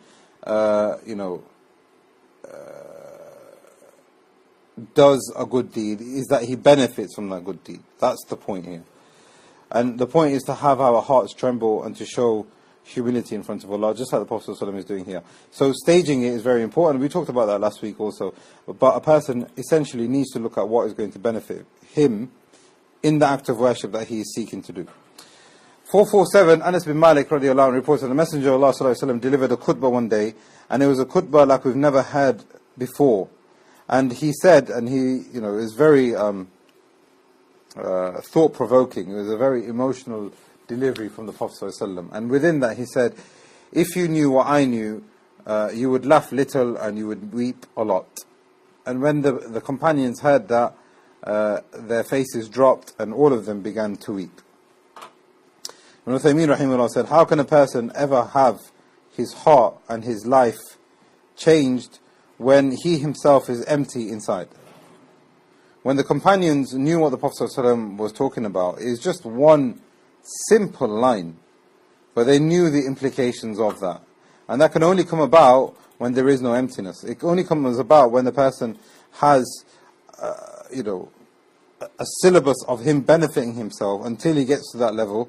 does a good deed, is that he benefits from that good deed. That's the point here. And the point is to have our hearts tremble and to show humility in front of Allah, just like the Prophet ﷺ is doing here. So staging it is very important. We talked about that last week also. But a person essentially needs to look at what is going to benefit him in the act of worship that he is seeking to do. 447, Anas bin Malik radiallahu anhu reports that the Messenger of Allah sallallahu alaihi wasallam delivered a khutbah one day, and it was a khutbah like we've never had before. And he said, and he, it was very thought-provoking. It was a very emotional delivery from the Prophet sallallahu alaihi wasallam. And within that he said, if you knew what I knew, you would laugh little and you would weep a lot. And when the companions heard that, their faces dropped and all of them began to weep. Ibn Uthaymeen rahimahullah said, how can a person ever have his heart and his life changed when he himself is empty inside? When the companions knew what the Prophet ﷺ was talking about, it is just one simple line, but they knew the implications of that. And that can only come about when there is no emptiness. It only comes about when the person has, a syllabus of him benefiting himself until he gets to that level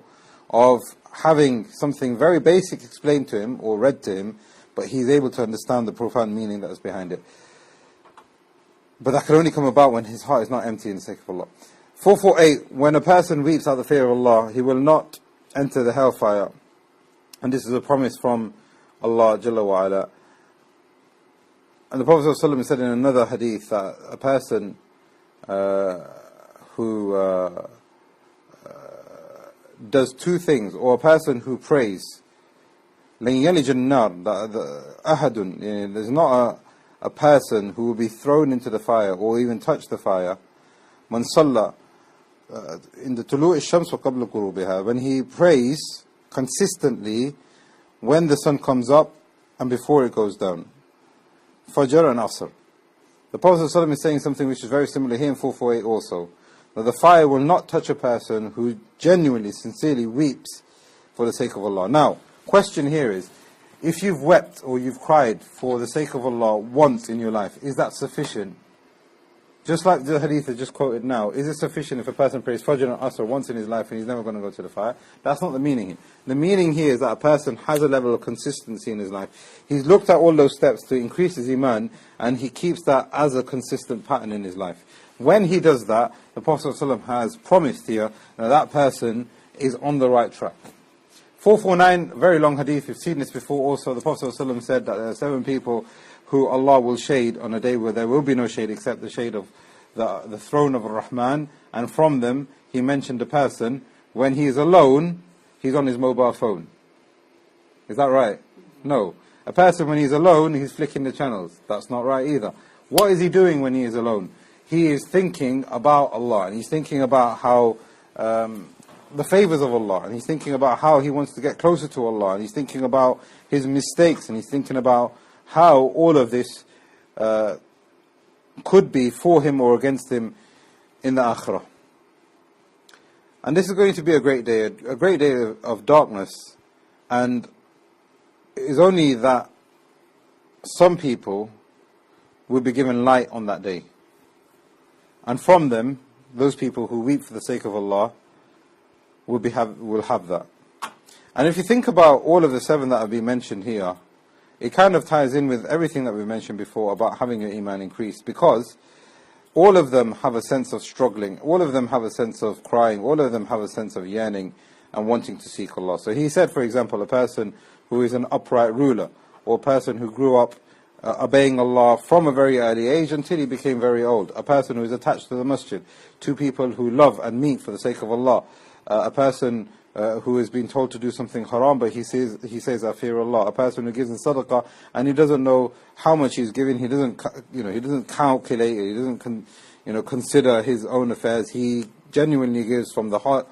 of having something very basic explained to him or read to him, but he's able to understand the profound meaning that is behind it. But that can only come about when his heart is not empty in the sake of Allah. 448, when a person weeps out the fear of Allah, he will not enter the hellfire. And this is a promise from Allah Jalla wa Ala. And the Prophet ﷺ said in another hadith that a person who does two things, or a person who prays, لَنْ يَلِجَ النَّارِ أَحَدٌ, there's not a person who will be thrown into the fire or even touch the fire, مَنْ صَلَّى in the طُلُوعِ الشَّمْسِ وَقَبْلَ غُرُوبِهَا, when he prays consistently when the sun comes up and before it goes down. Fajr and Asr. The Prophet ﷺ is saying something which is very similar here in 448 also, that the fire will not touch a person who genuinely, sincerely weeps for the sake of Allah. Now, question here is, if you've wept or you've cried for the sake of Allah once in your life, is that sufficient? Just like the hadith I just quoted now, is it sufficient if a person prays Fajr and Asr once in his life and he's never going to go to the fire? That's not the meaning here. The meaning here is that a person has a level of consistency in his life. He's looked at all those steps to increase his iman, and he keeps that as a consistent pattern in his life. When he does that, the Prophet ﷺ has promised here that that person is on the right track. 449, very long hadith, we've seen this before also. The Prophet ﷺ said that there are 7 people who Allah will shade on a day where there will be no shade except the shade of the throne of Ar-Rahman. And from them, he mentioned a person, when he is alone, he's on his mobile phone. Is that right? No. A person, when he's alone, he's flicking the channels. That's not right either. What is he doing when he is alone? He is thinking about Allah, and he's thinking about how the favors of Allah, and he's thinking about how he wants to get closer to Allah, and he's thinking about his mistakes, and he's thinking about how all of this could be for him or against him in the Akhirah. And this is going to be a great day of darkness, and it is only that some people will be given light on that day. And from them, those people who weep for the sake of Allah will have that. And if you think about all of the 7 that have been mentioned here, it kind of ties in with everything that we mentioned before about having your iman increased, because all of them have a sense of struggling, all of them have a sense of crying, all of them have a sense of yearning and wanting to seek Allah. So he said, for example, a person who is an upright ruler, or a person who grew up obeying Allah from a very early age until he became very old, a person who is attached to the masjid, 2 people who love and meet for the sake of Allah, a person who has been told to do something haram, but he says I fear Allah, a person who gives in sadaqah and he doesn't know how much he's giving, he doesn't calculate it, he doesn't consider his own affairs, he genuinely gives from the heart,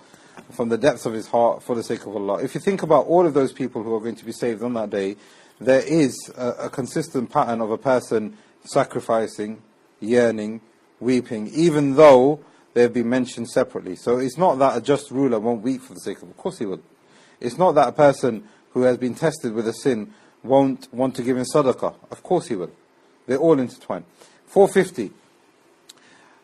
from the depths of his heart for the sake of Allah. If you think about all of those people who are going to be saved on that day, there is a consistent pattern of a person sacrificing, yearning, weeping, even though they have been mentioned separately. So it's not that a just ruler won't weep for the sake of course he will. It's not that a person who has been tested with a sin won't want to give in sadaqah. Of course he will. They're all intertwined. 450.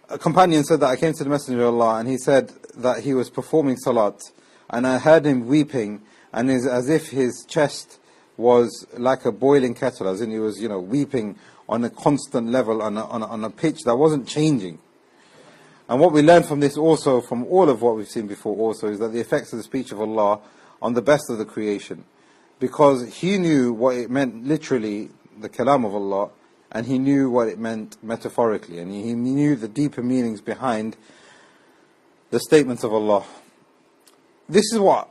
A companion said that I came to the Messenger of Allah and he said that he was performing salat and I heard him weeping, and it's as if his chest was like a boiling kettle, as in he was weeping on a constant level, on a pitch that wasn't changing. And what we learn from this also, from all of what we've seen before also, is that the effects of the speech of Allah on the best of the creation. Because he knew what it meant literally, the kalam of Allah, and he knew what it meant metaphorically, and he knew the deeper meanings behind the statements of Allah. This is what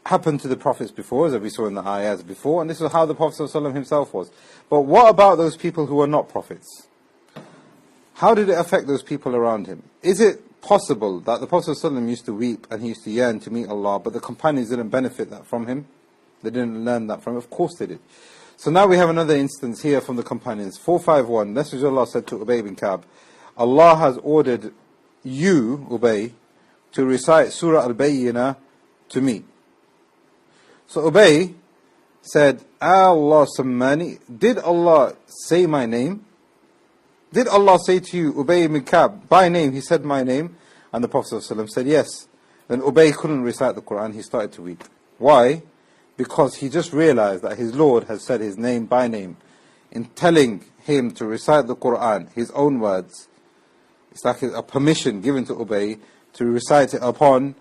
happened to the prophets before, as we saw in the ayahs before, and this is how the Prophet ﷺ himself was. But what about those people who were not prophets? How did it affect those people around him? Is it possible that the Prophet ﷺ used to weep and he used to yearn to meet Allah, but the companions didn't benefit that from him? They didn't learn that from him? Of course they did. So now we have another instance here from the companions. 451, Messenger of Allah said to Ubay bin Ka'b, Allah has ordered you, Ubay, to recite Surah Al-Bayyinah to me. So Ubay said, Allah sammani, did Allah say my name? Did Allah say to you, Ubay bin Ka'b, by name? He said my name. And the Prophet ﷺ said yes. Then Ubay couldn't recite the Quran, he started to weep. Why? Because he just realized that his Lord has said his name by name. In telling him to recite the Quran, his own words, it's like a permission given to Ubay to recite it upon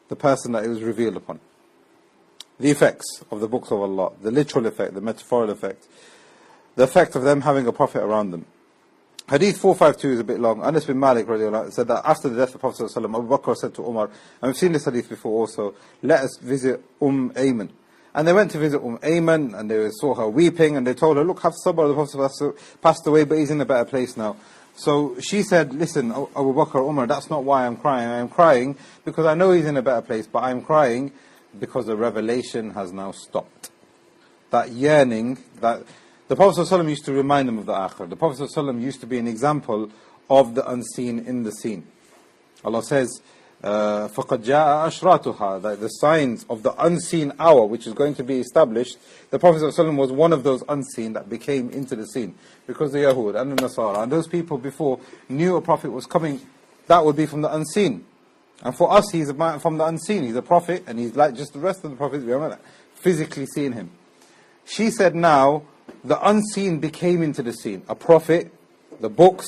the person that it was revealed upon. The effects of the books of Allah, the literal effect, the metaphorical effect, the effect of them having a prophet around them. Hadith 452 is a bit long. Anas bin Malik radiallahu anhu said that after the death of the Prophet ﷺ, Abu Bakr said to Umar, and we've seen this hadith before also, let us visit Ayman. And they went to visit Ayman, and they saw her weeping, and they told her, look, have sabr, the Prophet passed away, but he's in a better place now. So she said, listen, Abu Bakr, Umar, that's not why I'm crying. I am crying because I know he's in a better place, but I'm crying because the revelation has now stopped. That yearning, that the Prophet ﷺ used to remind them of the akhirah. The Prophet ﷺ used to be an example of the unseen in the seen. Allah says, فَقَدْ جَاءَ أَشْرَاتُهَا, that the signs of the unseen hour which is going to be established, the Prophet ﷺ was one of those unseen that became into the seen. Because the Yahud and the Nasara and those people before knew a prophet was coming, that would be from the unseen. And for us, he's from the unseen. He's a prophet, and he's like just the rest of the prophets. We haven't physically seen him. She said now, the unseen became into the seen. A prophet, the books,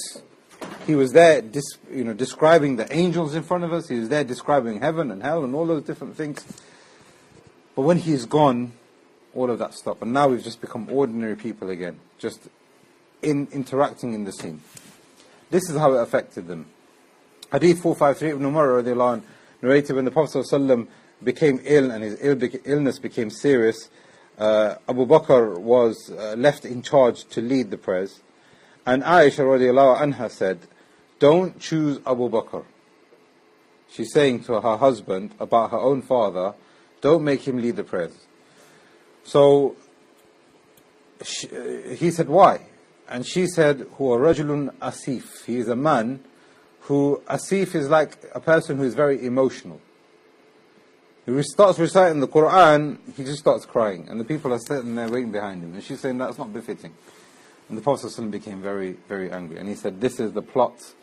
he was there describing the angels in front of us. He was there describing heaven and hell and all those different things. But when he's gone, all of that stopped. And now we've just become ordinary people again, just interacting in the seen. This is how it affected them. Hadith 453, Ibn Umar radiallahu anhu narrated when the Prophet ﷺ became ill and his illness became serious, Abu Bakr was left in charge to lead the prayers. And Aisha radiallahu anha said, don't choose Abu Bakr. She's saying to her husband about her own father, don't make him lead the prayers. So he said, why? And she said, huwa rajulun asif. He is a man who, asif is like a person who is very emotional. He starts reciting the Quran, he just starts crying. And the people are sitting there waiting behind him. And she's saying, that's not befitting. And the Prophet ﷺ became very, very angry. And he said, this is the plot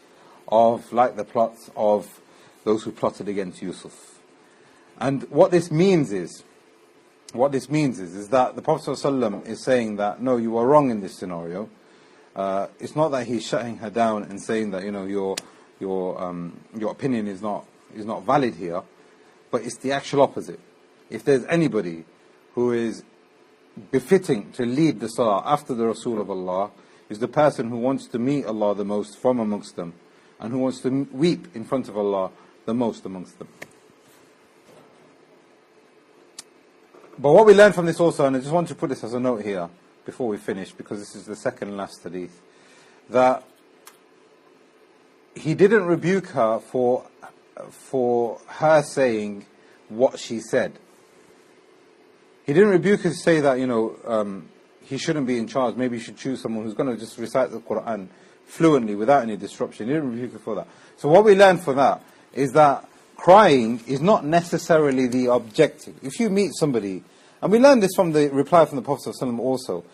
like the plots of those who plotted against Yusuf. And what this means is that the Prophet ﷺ is saying that, no, you are wrong in this scenario. It's not that he's shutting her down and saying that, your opinion is not valid here. But it's the actual opposite. If there's anybody who is befitting to lead the salah after the Rasul of Allah, is the person who wants to meet Allah the most from amongst them, and who wants to weep in front of Allah the most amongst them. But what we learn from this also, and I just want to put this as a note here before we finish, because this is the second last hadith, that he didn't rebuke her for her saying what she said. He didn't rebuke her to say that, he shouldn't be in charge. Maybe you should choose someone who's going to just recite the Quran fluently without any disruption. He didn't rebuke her for that. So what we learn from that is that crying is not necessarily the objective. If you meet somebody, and we learn this from the reply from the Prophet ﷺ also,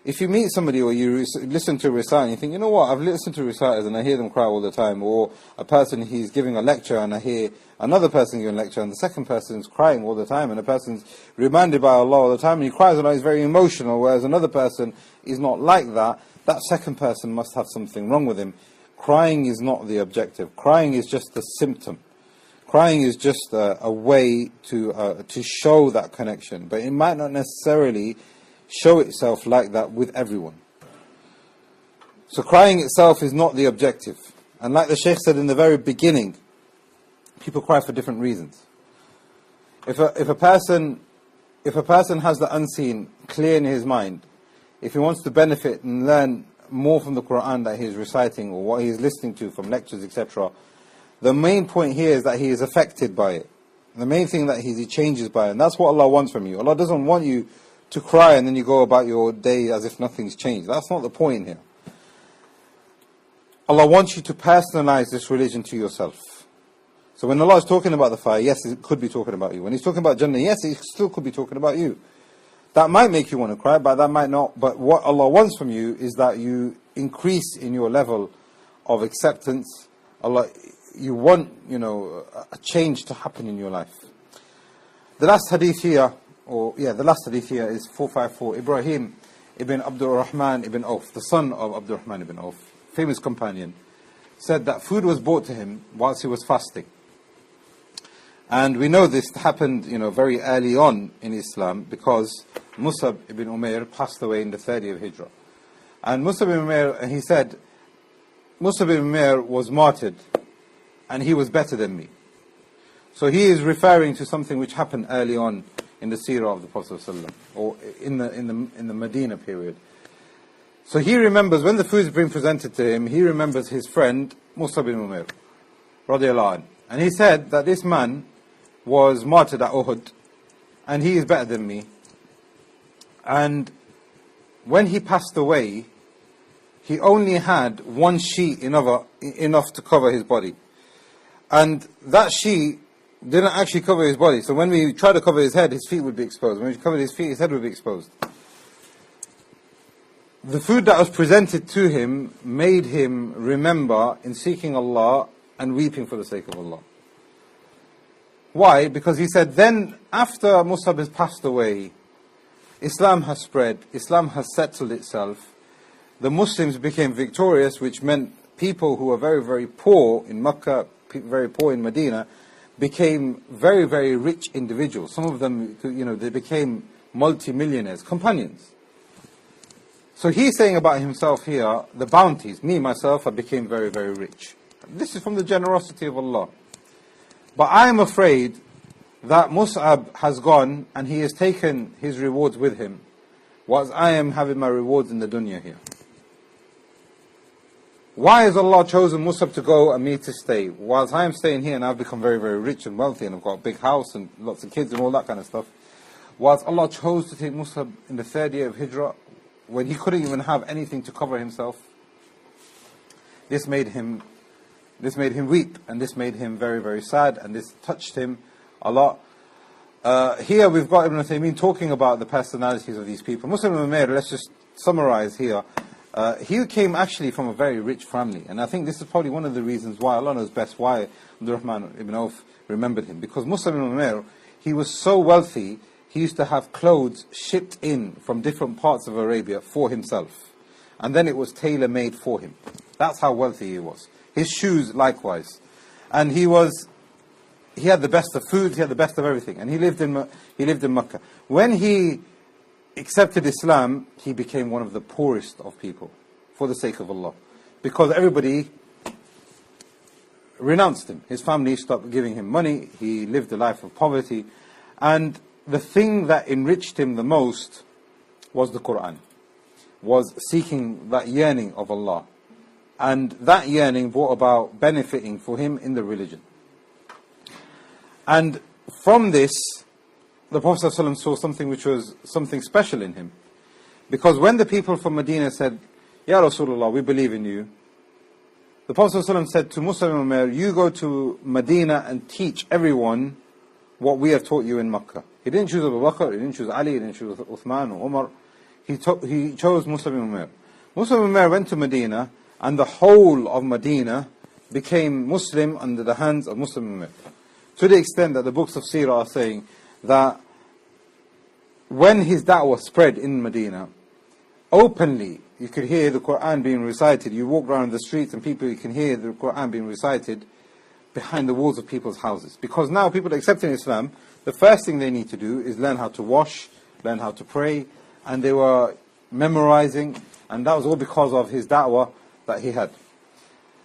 if you meet somebody or you listen to a reciter and you think, you know what, I've listened to reciters and I hear them cry all the time, or a person, he's giving a lecture and I hear another person giving a lecture and the second person's crying all the time and the person's reminded by Allah all the time and he cries and he's very emotional, whereas another person is not like that, that second person must have something wrong with him. Crying is not the objective. Crying is just a symptom. Crying is just a way to show that connection, but it might not necessarily show itself like that with everyone. So crying itself is not the objective. And like the Shaykh said in the very beginning, people cry for different reasons. If a person has the unseen clear in his mind, if he wants to benefit and learn more from the Quran that he is reciting or what he is listening to from lectures, etc., the main point here is that he is affected by it. The main thing that he changes by it. And that's what Allah wants from you. Allah doesn't want you to cry and then you go about your day as if nothing's changed. That's not the point here. Allah wants you to personalize this religion to yourself. So when Allah is talking about the fire, yes, it could be talking about you. When He's talking about Jannah, yes, it still could be talking about you. That might make you want to cry, but that might not. But what Allah wants from you is that you increase in your level of acceptance. You want, a change to happen in your life. The last hadith here the last hadith here is 454. Ibrahim ibn Abdul Rahman ibn Auf, the son of Abdul Rahman ibn Auf, famous companion, said that food was brought to him whilst he was fasting. And we know this happened, very early on in Islam, because Musab ibn Umair passed away in the 3rd year of Hijrah. And Musab ibn Umair, he said, Musab ibn Umair was martyred, and he was better than me. So he is referring to something which happened early on in the seerah of the Prophet ﷺ, or in the Medina period. So he remembers, when the food is being presented to him, he remembers his friend Musab ibn Umair, radiallahu anhu. And he said that this man was martyred at Uhud, and he is better than me. And when he passed away, he only had one sheet enough to cover his body. And that sheet didn't actually cover his body. So when we tried to cover his head, his feet would be exposed. When we covered his feet, his head would be exposed. The food that was presented to him made him remember in seeking Allah and weeping for the sake of Allah. Why? Because he said, then after Musab has passed away, Islam has spread, Islam has settled itself, the Muslims became victorious, which meant people who were very, very poor in Mecca, very poor in Medina, became very, very rich individuals. Some of them, they became multi-millionaires, companions. So he's saying about himself here, the bounties, me, myself, I became very, very rich. This is from the generosity of Allah. But I am afraid that Mus'ab has gone and he has taken his rewards with him, whilst I am having my rewards in the dunya here. Why has Allah chosen Mus'ab to go and me to stay? Whilst I am staying here and I've become very, very rich and wealthy and I've got a big house and lots of kids and all that kind of stuff. Whilst Allah chose to take Mus'ab in the 3rd year of Hijrah, when he couldn't even have anything to cover himself, this made him weep, and this made him very, very sad, and this touched him a lot. Here we've got Ibn Uthaymeen talking about the personalities of these people. Musab ibn Umair, let's just summarize here. He came actually from a very rich family, and I think this is probably one of the reasons why, Allah knows best why Abdul Rahman ibn Auf remembered him. Because Musab ibn Umair, he was so wealthy, he used to have clothes shipped in from different parts of Arabia for himself. And then it was tailor-made for him. That's how wealthy he was. His shoes likewise. And he had the best of food, he had the best of everything. And he lived in Mecca. When he accepted Islam, he became one of the poorest of people, for the sake of Allah. Because everybody renounced him. His family stopped giving him money. He lived a life of poverty. And the thing that enriched him the most was the Quran, was seeking that yearning of Allah. And that yearning brought about benefiting for him in the religion. And from this, the Prophet ﷺ saw something which was something special in him. Because when the people from Medina said, Ya Rasulullah, we believe in you, the Prophet ﷺ said to Musab ibn Umair, you go to Medina and teach everyone what we have taught you in Makkah. He didn't choose Abu Bakr, he didn't choose Ali, he didn't choose Uthman or Umar. He chose Musab ibn Umair. Musab ibn Umair went to Medina, and the whole of Medina became Muslim under the hands of Musab ibn Umair. To the extent that the books of Seerah are saying that when his da'wah spread in Medina, openly you could hear the Quran being recited. You walk around the streets and you can hear the Quran being recited behind the walls of people's houses. Because now people accepting Islam, the first thing they need to do is learn how to wash, learn how to pray, and they were memorizing, and that was all because of his da'wah that he had.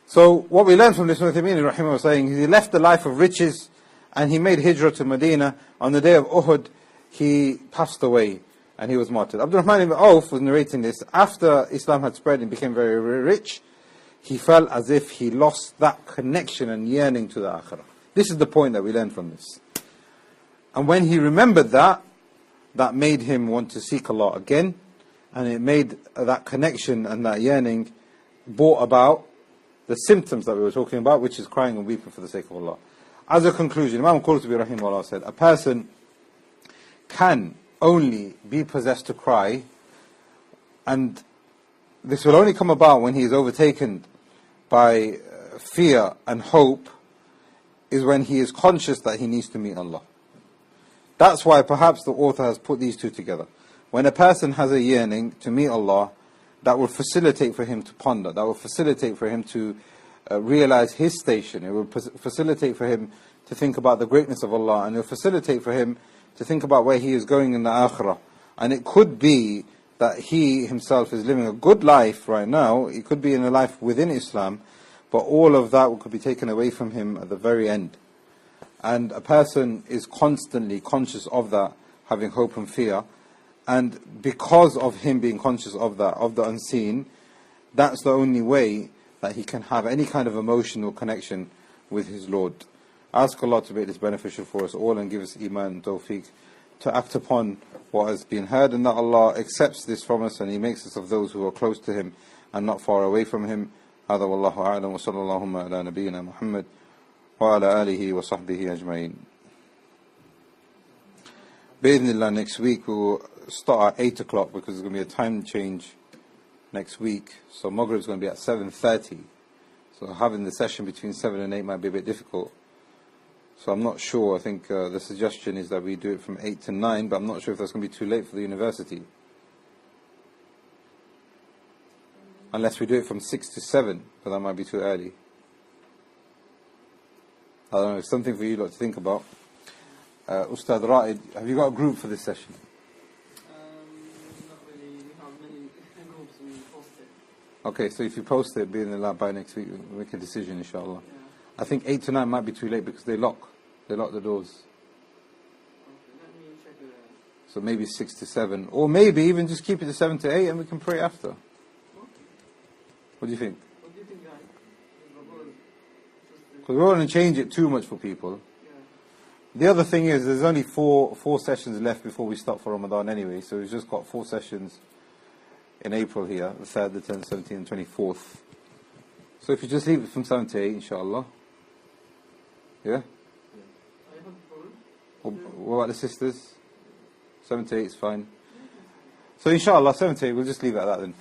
So what we learn from this, Ibn Uthaymeen rahimahullah was saying, he left the life of riches and he made hijrah to Medina. On the day of Uhud, he passed away and he was martyred. Abdul Rahman ibn Auf was narrating this. After Islam had spread and became very, very rich, he felt as if he lost that connection and yearning to the akhirah. This is the point that we learn from this. And when he remembered that, that made him want to seek Allah again, and it made that connection and that yearning brought about the symptoms that we were talking about, which is crying and weeping for the sake of Allah. As a conclusion, Imam Qurtubi rahimahullah said, a person can only be possessed to cry, and this will only come about when he is overtaken by fear and hope, is when he is conscious that he needs to meet Allah. That's why perhaps the author has put these two together. When a person has a yearning to meet Allah, that will facilitate for him to ponder, that will facilitate for him to realize his station, it will facilitate for him to think about the greatness of Allah, and it will facilitate for him to think about where he is going in the akhirah. And it could be that he himself is living a good life right now, it could be in a life within Islam, but all of that could be taken away from him at the very end. And a person is constantly conscious of that, having hope and fear. And because of him being conscious of that, of the unseen, that's the only way that he can have any kind of emotional connection with his Lord. Ask Allah to make this beneficial for us all and give us iman and tawfiq to act upon what has been heard, and that Allah accepts this from us and He makes us of those who are close to Him and not far away from Him. هذا والله أعلم وصلى اللهم على نبينا محمد وعلى آله وصحبه أجمعين. بإذن next week we'll start at 8 o'clock because there's going to be a time change next week. So Maghrib is going to be at 7:30. So having the session between 7 and 8 might be a bit difficult. So I'm not sure. I think the suggestion is that we do it from 8 to 9, but I'm not sure if that's going to be too late for the university. Unless we do it from 6 to 7, but that might be too early. I don't know, it's something for you lot to think about. Ustadh Ariff, have you got a group for this session? Not really. We have many groups we posted. Okay, so if you post it, be in the lab by next week, we'll make a decision, inshallah. Yeah. I think 8 to 9 might be too late because they lock the doors. Okay, let me check it out. So maybe 6 to 7, or maybe even just keep it to 7 to 8 and we can pray after. Okay. What do you think? What do you think, guys? Because we don't want to change it too much for people. Yeah. The other thing is, there's only four sessions left before we start for Ramadan anyway, so we've just got 4 sessions in April here, the 3rd, the 10th, 17th and 24th. So if you just leave it from 7 to 8, inshallah. Yeah? I have a problem. What about the sisters? 7 to 8 is fine. So inshallah, 7 to 8, we'll just leave it at that then.